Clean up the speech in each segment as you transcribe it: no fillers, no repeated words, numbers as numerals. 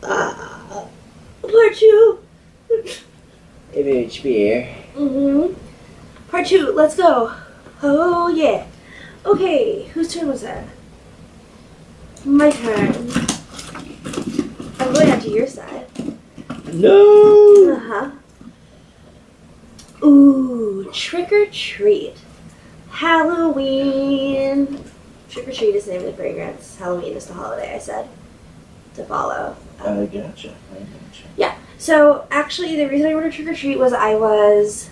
Part 2. ABH beer. Part 2, let's go. Oh, yeah. Okay, whose turn was that? My turn. I'm going on to your side. No! Uh-huh. Ooh, trick or treat. Halloween. Trick or treat is the name of the fragrance. Halloween is the holiday, I said. To follow. I gotcha. Yeah. So, actually, the reason I ordered trick or treat was I was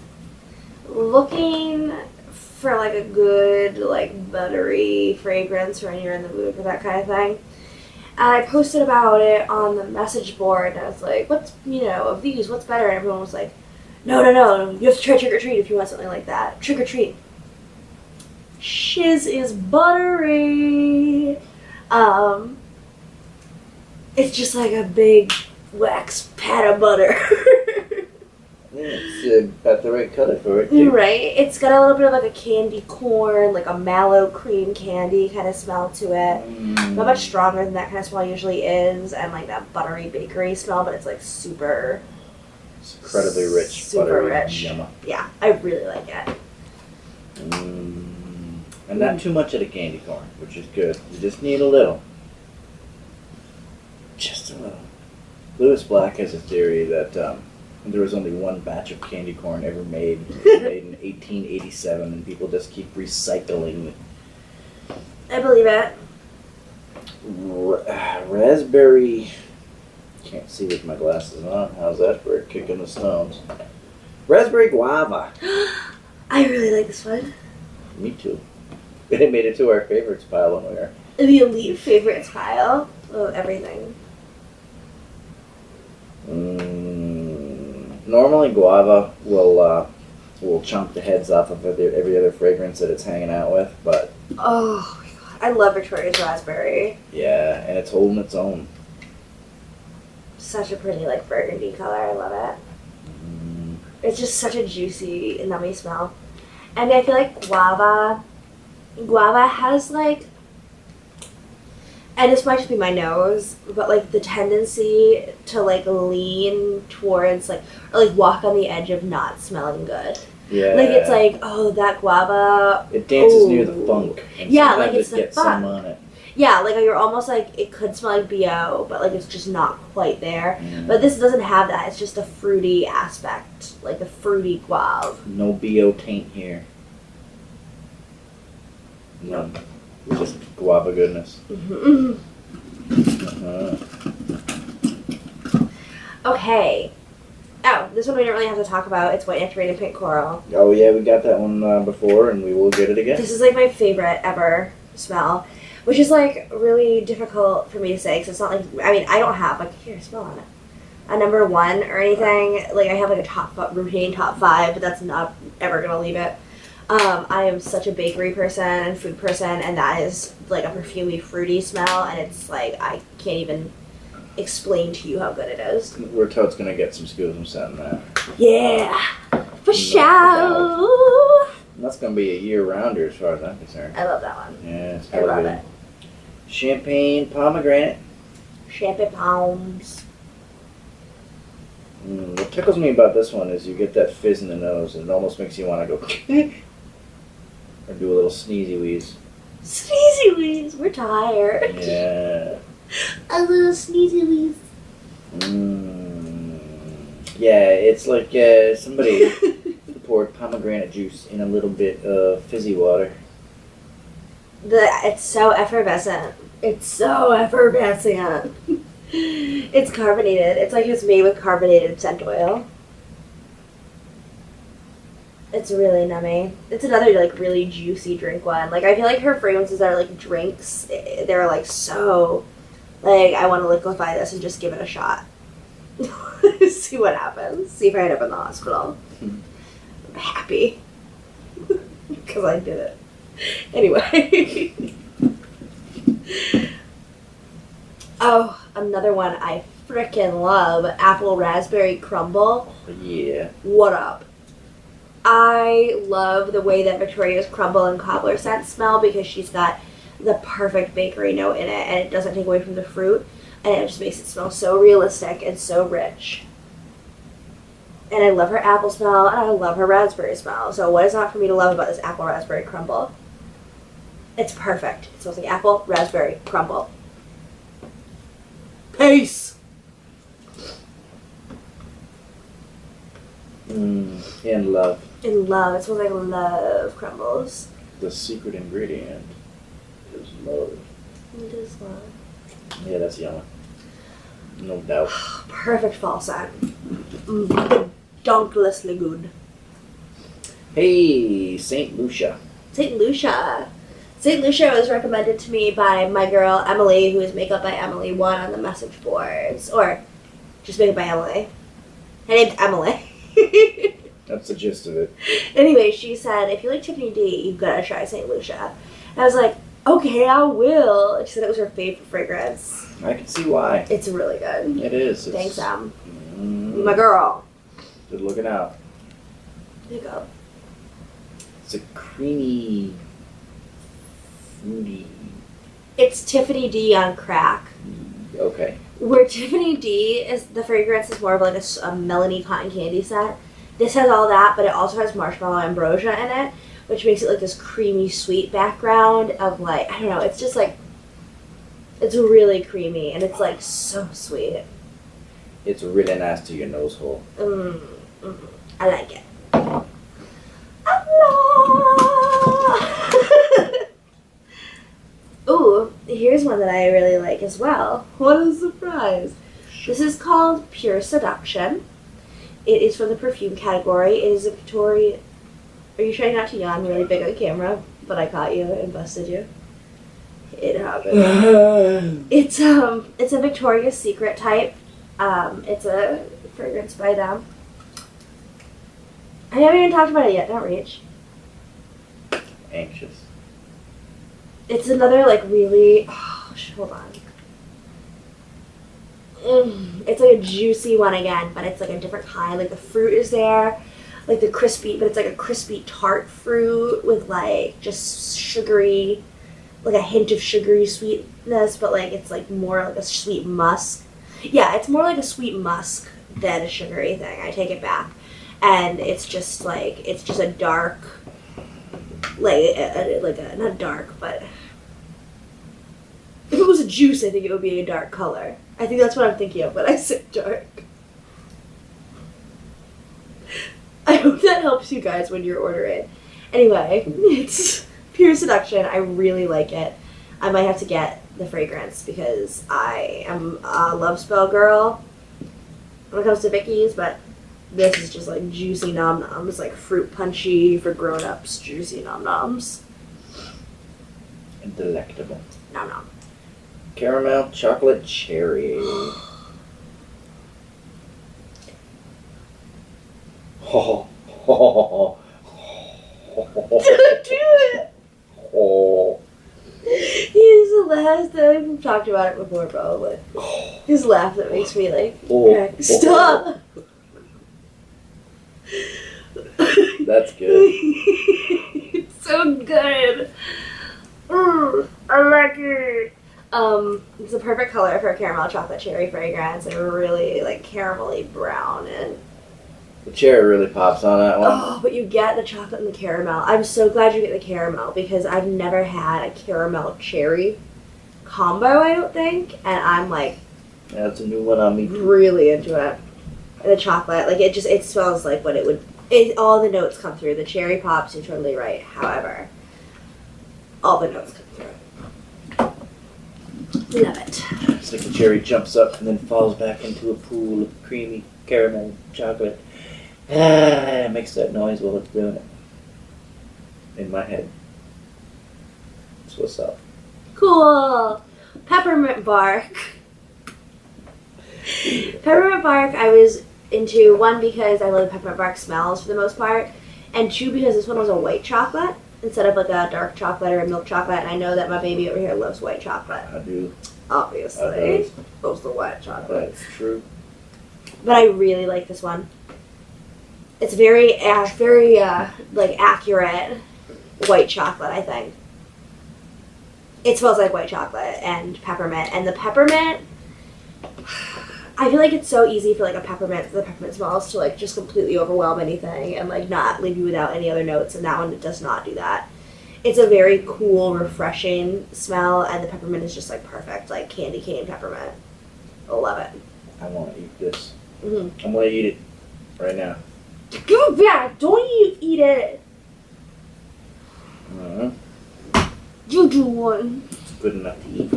looking for, like, a good, like, buttery fragrance when you're in the mood for that kind of thing. And I posted about it on the message board, and I was like, what's, of these, what's better? And everyone was like, no, you have to try trick or treat if you want something like that. Trick or treat. Shiz is buttery. It's just like a big wax pat of butter. It's got the right color for it, too. Right? It's got a little bit of like a candy corn, like a mallow cream candy kind of smell to it. Not much stronger than that kind of smell usually is, and like that buttery bakery smell, but it's like super... It's incredibly rich. Super buttery, rich. Yummy. Yeah, I really like it. And not too much of the candy corn, which is good. You just need a little. Just a little. Lewis Black has a theory that there was only one batch of candy corn ever made. It was made in 1887, and people just keep recycling. I believe it. Raspberry. Can't see with my glasses on. How's that for a kick in the stones? Raspberry guava. I really like this one. Me too. It made it to our favorites pile when we were. The elite favorites pile of everything. Normally, guava will chomp the heads off of every other fragrance that it's hanging out with, but oh my god, I love Victoria's raspberry. yeah, and it's holding its own. Such a pretty like burgundy color. I love it. It's just such a juicy, nummy smell, and I feel like guava has like. And this might just be my nose, but like the tendency to like lean towards like or like walk on the edge of not smelling good. Yeah. Like it's like, oh, that guava. It dances near the funk. And yeah, like it's it the gets funk. some on it. Yeah, like you're almost like it could smell like BO, but like it's just not quite there. Mm. But this doesn't have that. It's just a fruity aspect, like the fruity guava. No BO taint here. No. Just guava goodness. Okay. Oh, this one we don't really have to talk about. It's white nectarine pink coral. Oh yeah, we got that one before, and we will get it again. This is like my favorite ever smell, which is like really difficult for me to say because it's not like I don't have like here smell on it a number one or anything. Like I have like a routine top 5, but that's not ever gonna leave it. I am such a bakery person and food person, and that is like a perfumey, fruity smell, and it's like I can't even explain to you how good it is. We're totes gonna get some scoops from setting that. Yeah, for sure. And that's gonna be a year-rounder as far as I'm concerned. I love that one. Yeah, it's I love it. Champagne pomegranate. Champagne palms. What tickles me about this one is you get that fizz in the nose, and it almost makes you want to go or do a little sneezy wheeze. Sneezy wheeze. We're tired. Yeah. A little sneezy wheeze. Yeah, it's like somebody poured pomegranate juice in a little bit of fizzy water. It's so effervescent. It's so effervescent. It's carbonated. It's like it's made with carbonated scent oil. It's really nummy. It's another like really juicy drink one. Like I feel like her fragrances are like drinks. They're like so like I want to liquefy this and just give it a shot. See what happens. See if I end up in the hospital. I'm happy because I did it. Anyway. Oh, another one I frickin' love. Apple raspberry crumble. Yeah. What up? I love the way that Victoria's crumble and cobbler scent smell because she's got the perfect bakery note in it and it doesn't take away from the fruit. and it just makes it smell so realistic and so rich. And I love her apple smell, and I love her raspberry smell. So what is not for me to love about this apple raspberry crumble? It's perfect. It smells like apple raspberry crumble. Peace! And love. In love. It smells like love crumbles. The secret ingredient is love. It is love. Yeah, that's yummy. No doubt. Perfect fall scent. Donklessly good. Hey, St. Lucia. St. Lucia. St. Lucia was recommended to me by my girl Emily, who is Makeup by Emily 1 on the message boards. Or just Makeup by Emily. Her name's Emily. That's the gist of it. Anyway, she said, if you like Tiffany D, you've got to try St. Lucia. And I was like, okay, I will. And she said it was her favorite fragrance. I can see why. It's really good. It is. Thanks, Em. My girl. Good looking out. There you go. It's a creamy, fruity. It's Tiffany D on crack. Okay. Where Tiffany D is, the fragrance is more of like a Melanie cotton candy scent. This has all that, but it also has marshmallow ambrosia in it, which makes it like this creamy, sweet background of like, I don't know, it's just like, it's really creamy, and it's like so sweet. It's really nice to your nose hole. I like it. Allah! Ooh, here's one that I really like as well. What a surprise. This is called Pure Seduction. It is from the perfume category. It is a Victoria... Are you trying not to yawn really big on camera? But I caught you and busted you. It happened. It's a Victoria's Secret type. It's a fragrance by them. I haven't even talked about it yet. Don't reach. Anxious. It's another like really... Oh, hold on. It's like a juicy one again, but it's like a different kind. Like the fruit is there, like the crispy, but it's like a crispy tart fruit with like just sugary, like a hint of sugary sweetness, but like it's like more like a sweet musk. Yeah, it's more like a sweet musk than a sugary thing. I take it back. And it's just like, it's just a dark, not dark, but if it was a juice, I think it would be a dark color. I think that's what I'm thinking of when I said dark. I hope that helps you guys when you're ordering. Anyway, it's Pure Seduction. I really like it. I might have to get the fragrance because I am a love spell girl when it comes to Vicky's, but this is just like juicy nom-noms, like fruit punchy for grown-ups, juicy nom-noms. Delectable. Nom-nom. Caramel chocolate cherry. Oh. Don't do it! Oh. He's the last time we've talked about it before, probably. His laugh that makes me like, okay, stop! That's good. It's so good. I like it. It's a perfect color for a caramel chocolate cherry fragrance, and really like caramelly brown, and The cherry really pops on that one. oh, but you get the chocolate and the caramel. I'm so glad you get the caramel because I've never had a caramel cherry combo, I don't think, and I'm like Yeah, that's a new one on me. really into it. And the chocolate, like it smells like what it would. All the notes come through. The cherry pops. You're totally right. However, all the notes come through. Love it. It's like the cherry jumps up and then falls back into a pool of creamy caramel chocolate. It makes that noise while it's doing it. In my head. That's what's up. Cool. Peppermint bark. Peppermint bark I was into, one because I love peppermint bark smells for the most part, and two because this one was a white chocolate instead of like a dark chocolate or a milk chocolate, and I know that my baby over here loves white chocolate. I do. Obviously. Loves the white chocolate. That's true. But I really like this one. It's very like accurate white chocolate, I think. It smells like white chocolate and peppermint. And the peppermint I feel like it's so easy for like the peppermint smells to like just completely overwhelm anything and like not leave you without any other notes, and that one does not do that. It's a very cool, refreshing smell, and the peppermint is just like perfect, like candy cane peppermint. I love it. I want to eat this. Mm-hmm. I'm going to eat it right now. Give it back! Don't you eat it! You do one. It's good enough to eat.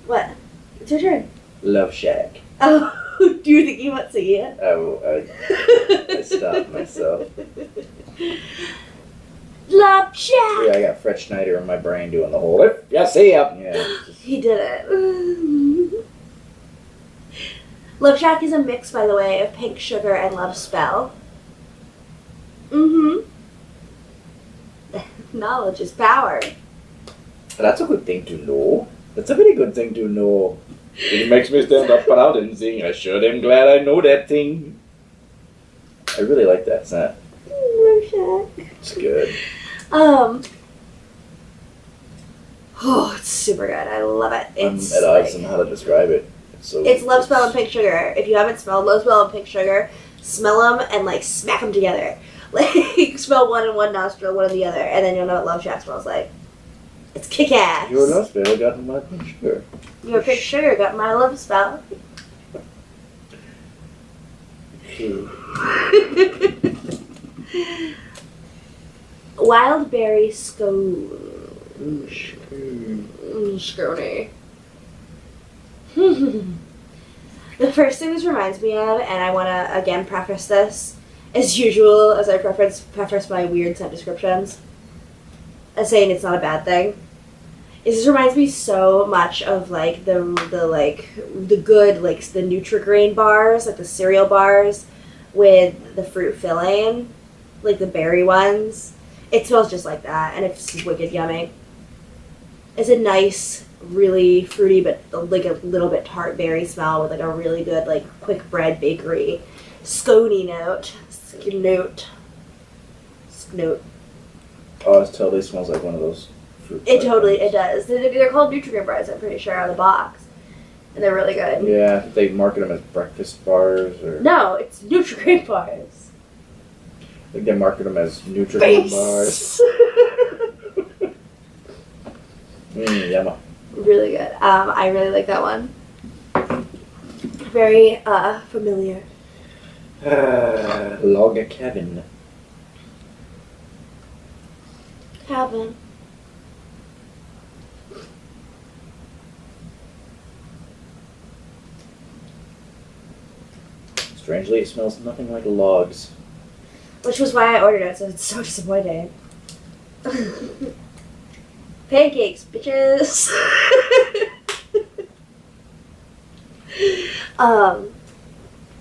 What? It's your turn. Love Shack. Oh, do you think you want to see it? I stopped myself. Love Shack! Yeah, I got Fred Schneider in my brain doing the whole, yeah, see ya. Yeah. He did it. Love Shack is a mix, by the way, of Pink Sugar and Love Spell. Mm-hmm. Knowledge is power. That's a good thing to know. That's a very good thing to know. It makes me stand up proud and sing, I sure am glad I know that thing. I really like that scent. Love Shack. It's good. Oh, it's super good. I love it. It's I'm at odds on how to describe it. It's Love Spell and Pink Sugar. If you haven't smelled Love Spell and Pink Sugar, smell them and like smack them together. Like smell one in one nostril, one in the other, and then you'll know what Love Shack smells like. It's kick-ass. Your Love Spell got my Pink Sugar. Your Pink Sugar got my Love Spell. Wild berry scone. Scone. The first thing this reminds me of, and I want to again preface this, as usual, as I preface my weird scent descriptions, as saying it's not a bad thing, is this reminds me so much of like the good like the Nutri-Grain bars, like the cereal bars with the fruit filling, like the berry ones. It smells just like that, and it's wicked yummy. It's a nice, really fruity, but like a little bit tart berry smell with like a really good like quick bread bakery scony note. Snoot. Oh, it totally smells like one of those fruit. It does. They're called Nutri-Grain bars, I'm pretty sure, on the box, and they're really good. Yeah, they market them as breakfast bars or. No, it's Nutri-Grain bars. I think they market them as Nutri-Grain bars. Yumma. Really good. I really like that one. Very familiar. Log cabin. Cabin. Strangely, it smells nothing like logs. Which was why I ordered it, so it's so disappointing. Pancakes, bitches.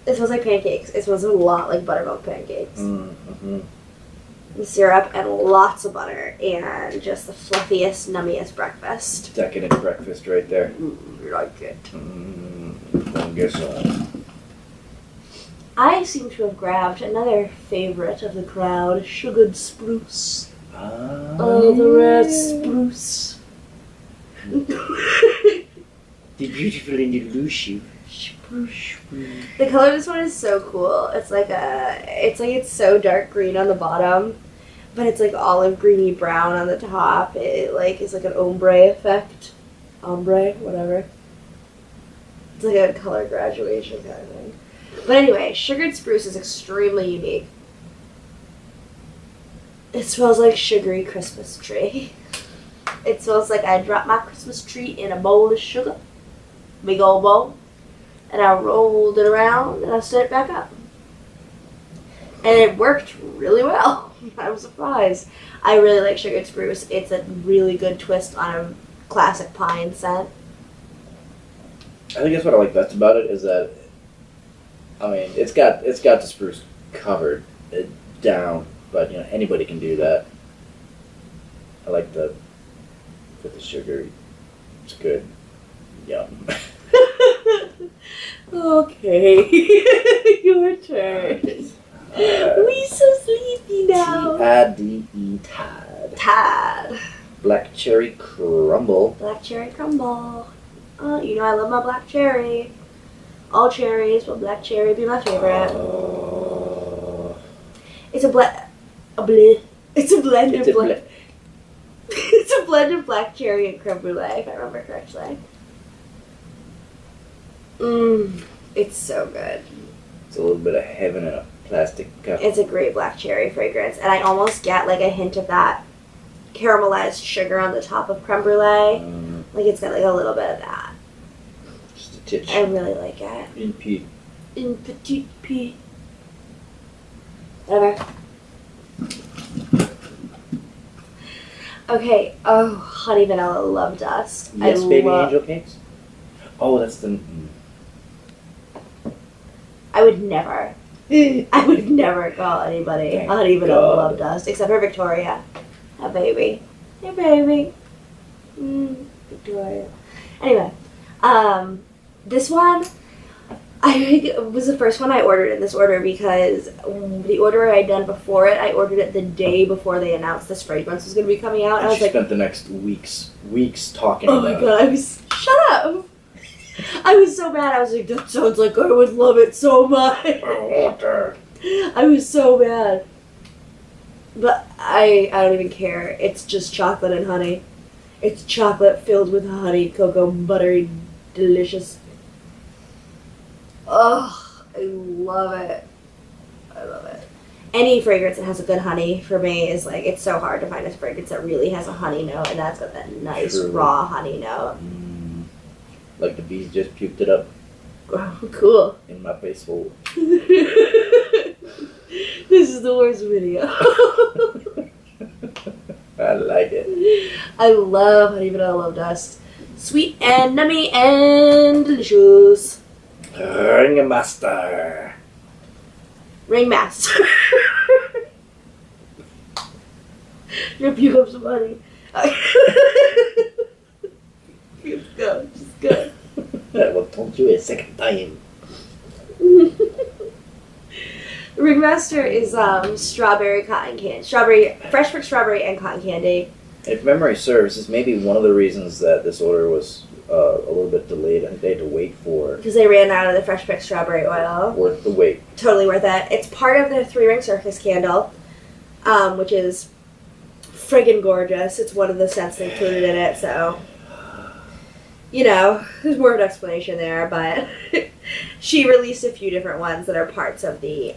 It smells like pancakes. It smells a lot like buttermilk pancakes. Mm-hmm. Syrup and lots of butter and just the fluffiest, nummiest breakfast. Decadent breakfast right there. Like it. Don't get so. I seem to have grabbed another favorite of the crowd, sugared spruce. Oh, the red spruce. The beautiful and elusive. Spruce. The color of this one is so cool. It's so dark green on the bottom, but it's like olive greeny brown on the top. It like is like an ombre effect. Ombre, whatever. It's like a color graduation kind of thing. But anyway, sugared spruce is extremely unique. It smells like sugary Christmas tree. It smells like I dropped my Christmas tree in a bowl of sugar. Big old bowl. And I rolled it around and I set it back up. And it worked really well. I was surprised. I really like sugared spruce. It's a really good twist on a classic pine scent. I think that's what I like best about it is that, I mean, it's got the spruce covered down, but you know anybody can do that. I like with the sugar. It's good. Yum. Okay, your turn. We so sleepy now. T-I-D-E, Tide. Tad. Black cherry crumble. Black cherry crumble. Oh, you know I love my black cherry. All cherries, but black cherry be my favorite. It's a It's a blend of black. It's a blend of black cherry and creme brulee, if I remember correctly. It's so good. It's a little bit of heaven in a plastic cup. It's a great black cherry fragrance, and I almost get like a hint of that caramelized sugar on the top of creme brulee. Like it's got like a little bit of that. Just a titch. I really like it. In petite pea. Whatever. Okay. Oh, honey vanilla love dust. Yes, baby angel cakes. Oh, that's the. I would never. I would never call anybody Thank honey vanilla God. love dust except for Victoria. A baby. Hey, baby. Victoria. Anyway, this one, I think it was the first one I ordered in this order because the order I'd done before it, I ordered it the day before they announced this fragrance was going to be coming out. And I was She like, spent the next weeks talking oh about my god, I was, shut up. I was so mad. I was like, that sounds like I would love it so much. it. I was so mad. But I don't even care. It's just chocolate and honey. It's chocolate filled with honey, cocoa, buttery, delicious. Oh, I love it. I love it. Any fragrance that has a good honey for me is like, it's so hard to find a fragrance that really has a honey note, and that's got that nice True. raw honey note. Like the bees just puked it up Oh, cool. in my face hole. This is the worst video. I like it. I love honey vanilla love dust. Sweet and nummy and delicious. Ringmaster. Ringmaster. You're gonna puke up some honey. Go, just go. I will taunt you a second time. Ringmaster is strawberry cotton candy, fresh picked strawberry and cotton candy. If memory serves, this may be one of the reasons that this order was a little bit delayed. I think they had to wait for Because they ran out of the fresh picked strawberry oil. worth the wait. Totally worth it. It's part of their 3-ring circus candle, which is friggin' gorgeous. It's one of the scents they included in it, so you know, there's more of an explanation there, but she released a few different ones that are parts of the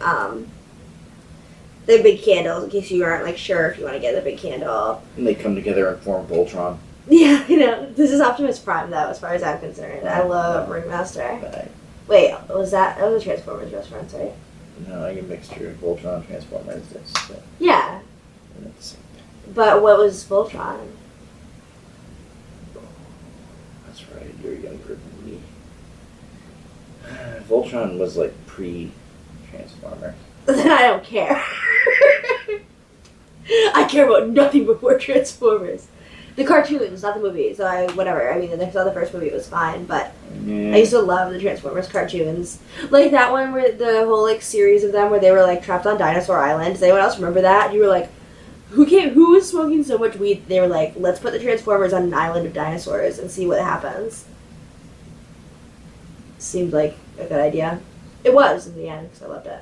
big candles, in case you aren't like sure if you want to get the big candle. And they come together and form Voltron. Yeah, you know, this is Optimus Prime though, as far as I'm concerned. I love Ringmaster. But Wait, was that was a Transformers reference, right? no, like a mixture of Voltron, Transformers. Yeah, That's but what was Voltron? right, you're younger than me. Voltron was like pre-Transformer. Then I don't care. I care about nothing before Transformers. The cartoons, not the movies. So whatever. I mean, I saw the first movie, it was fine, but Yeah. I used to love the Transformers cartoons. Like that one where the whole like series of them where they were like trapped on Dinosaur Island. Does anyone else remember that? You were like, who was smoking so much weed? They were like, let's put the Transformers on an island of dinosaurs and see what happens. Seemed like a good idea. It was in the end, because I loved it.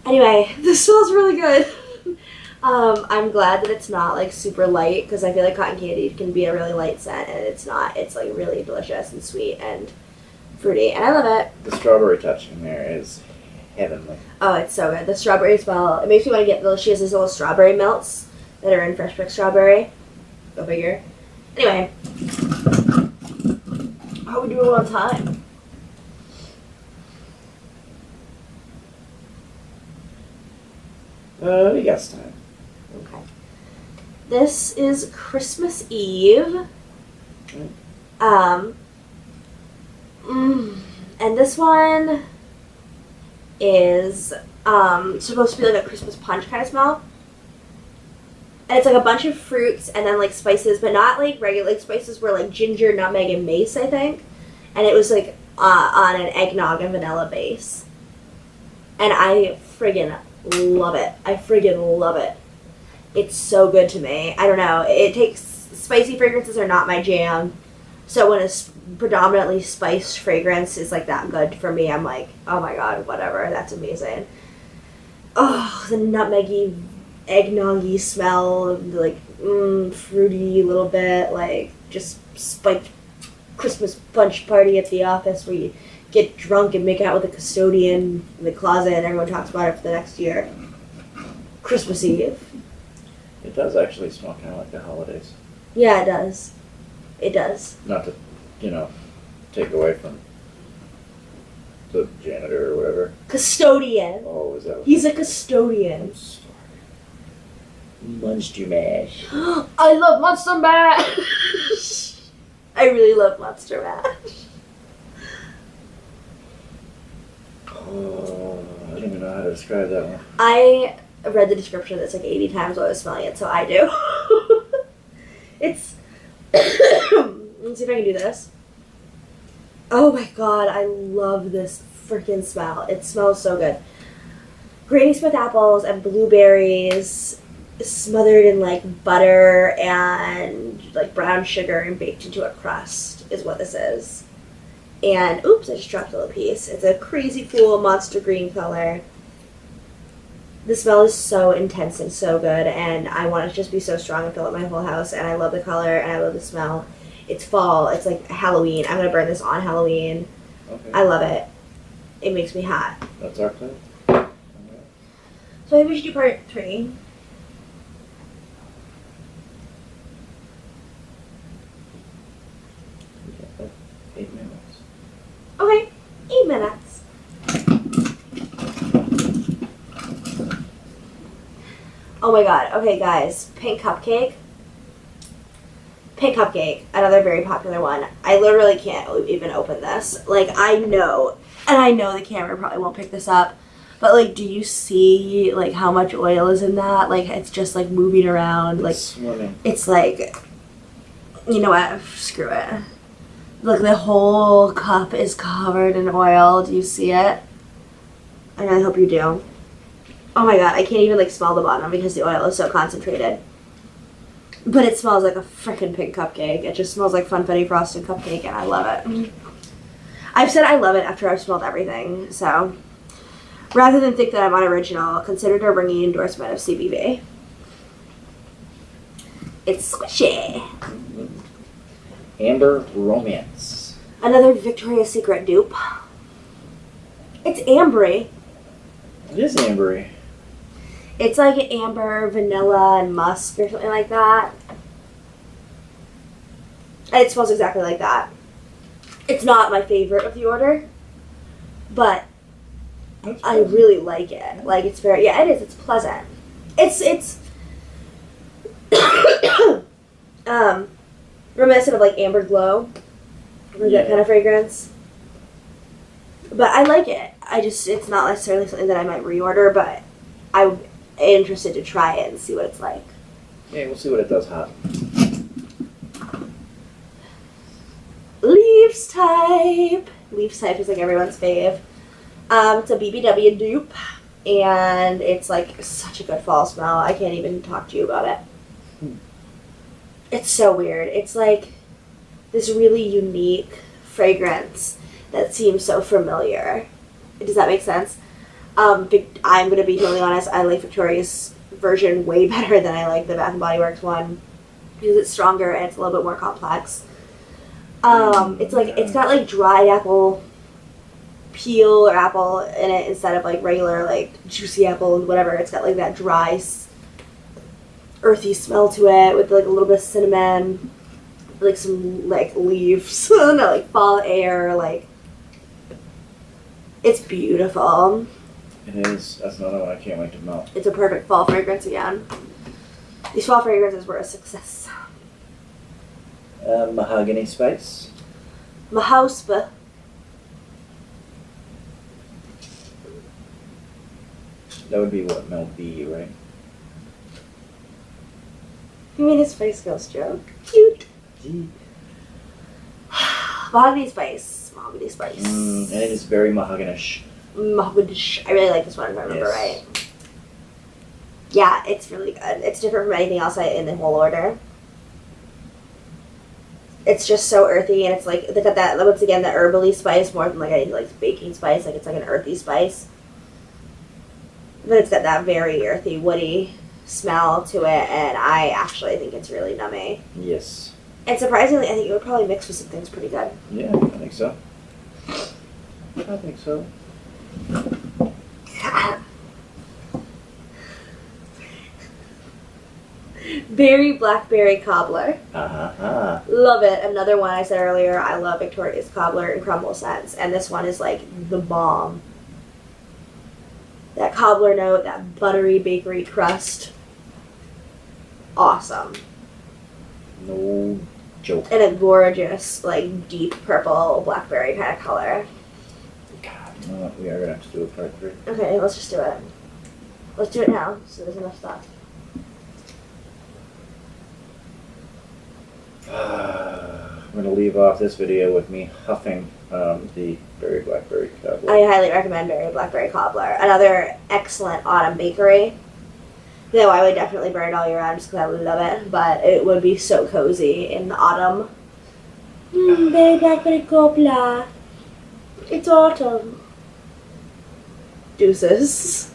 Anyway, this smells really good. I'm glad that it's not like super light, because I feel like cotton candy can be a really light scent, and it's not. It's like really delicious and sweet and fruity, and I love it. The strawberry touch in there is heavenly. Oh, it's so good. The strawberry smell, it makes me want to get those. She has these little strawberry melts that are in fresh picked strawberry. Go figure. Anyway. How are we doing on time? We got some time. Okay. This is Christmas Eve. And this one is supposed to be like a Christmas punch kind of smell. And it's like a bunch of fruits and then like spices, but not like regular like spices were like ginger, nutmeg, and mace, I think. And it was like on an eggnog and vanilla base. And I friggin' love it. I friggin' love it. It's so good to me. I don't know. It takes spicy fragrances are not my jam. So when a predominantly spiced fragrance is like that good for me, I'm like, oh my god, whatever. That's amazing. Oh, the nutmeggy, eggnoggy smell, like fruity little bit, like just spiked Christmas punch party at the office where you get drunk and make out with the custodian in the closet and everyone talks about it for the next year. Christmas Eve. It does actually smell kind of like the holidays. Yeah, it does. It does. Not to, take away from the janitor or whatever. Custodian. Oh, is that what He's a custodian. I'm sorry. Monster Mash. I love Monster Mash. I really love Monster Mash. Oh, I don't even know how to describe that one. I read the description that's like 80 times while I was smelling it, so I do. It's... Let's see if I can do this. Oh my god, I love this freaking smell. It smells so good. Granny Smith apples and blueberries smothered in like butter and like brown sugar and baked into a crust is what this is. And oops, I just dropped a little piece. It's a crazy cool monster green color. The smell is so intense and so good, and I want it to just be so strong and fill up my whole house, and I love the color and I love the smell. It's fall. It's like Halloween. I'm going to burn this on Halloween. Okay. I love it. It makes me hot. That's our plan. So maybe we should do part 3. Yeah, 8 minutes. Okay, 8 minutes. Oh my god. Okay, guys. Pink Cupcake. Pink Cupcake, another very popular one. I literally can't even open this. Like, I know, and I know the camera probably won't pick this up, but like, do you see like how much oil is in that? Like, it's just like moving around. Like, Swimming. it's like, you know what? Screw it. Look, the whole cup is covered in oil. Do you see it? I really hope you do. Oh my god, I can't even like smell the bottom because the oil is so concentrated. But it smells like a frickin' pink cupcake. It just smells like Funfetti frosted cupcake, and I love it. I've said I love it after I've smelled everything, so rather than think that I'm unoriginal, consider a ringing endorsement of CBV. It's squishy. Amber Romance. Another Victoria's Secret dupe. It's ambery. It is ambery. It's like amber, vanilla, and musk or something like that. And it smells exactly like that. It's not my favorite of the order, but I really like it. Like, it's very, yeah, it is. It's pleasant. It's reminiscent of like Amber Glow, like that kind of fragrance. But I like it. It's not necessarily something that I might reorder, but I'm interested to try it and see what it's like. Yeah, we'll see what it does hot. Leaves Type. Leaves Type is like everyone's fave. It's a BBW dupe, and it's like such a good fall smell. I can't even talk to you about it. It's so weird. It's like this really unique fragrance that seems so familiar. Does that make sense? I'm going to be totally honest, I like Victoria's version way better than I like the Bath & Body Works one because it's stronger and it's a little bit more complex. It's like, it's got like dried apple peel or apple in it instead of like regular like juicy apple and whatever. It's got like that dry, earthy smell to it with like a little bit of cinnamon, like some like leaves, no, like fall air, like it's beautiful. It is. That's another one I can't wait to melt. It's a perfect fall fragrance again. These fall fragrances were a success. Mahogany Spice. Mahauspa. That would be what Mel B, right? You mean his Spice Girls joke? Cute. Mahogany Spice. Mahogany Spice. And it is very mahogany-ish. Mahogany. I really like this one if I remember right. Yeah, it's really good. It's different from anything else in the whole order. It's just so earthy, and it's like they got that once again the herbally spice more than like any like baking spice. Like it's like an earthy spice, but it's got that very earthy, woody smell to it, and I actually think it's really nummy. Yes. And surprisingly, I think it would probably mix with some things pretty good. Yeah, I think so. I think so. Berry blackberry cobbler. Uh-huh. Love it. Another one I said earlier, I love Victoria's cobbler and crumble scents, and this one is like the bomb. That cobbler note, that buttery bakery crust. Awesome. No joke. And a gorgeous, like, deep purple blackberry kind of color. God, you know what? We are going to have to do a part 3. Okay, let's just do it. Let's do it now, so there's enough stuff. I'm going to leave off this video with me huffing the berry blackberry cobbler. I highly recommend Berry Blackberry Cobbler. Another excellent autumn bakery. Though I would definitely burn it all year round just because I would love it. But it would be so cozy in the autumn. Berry Blackberry Cobbler. It's autumn. Deuces.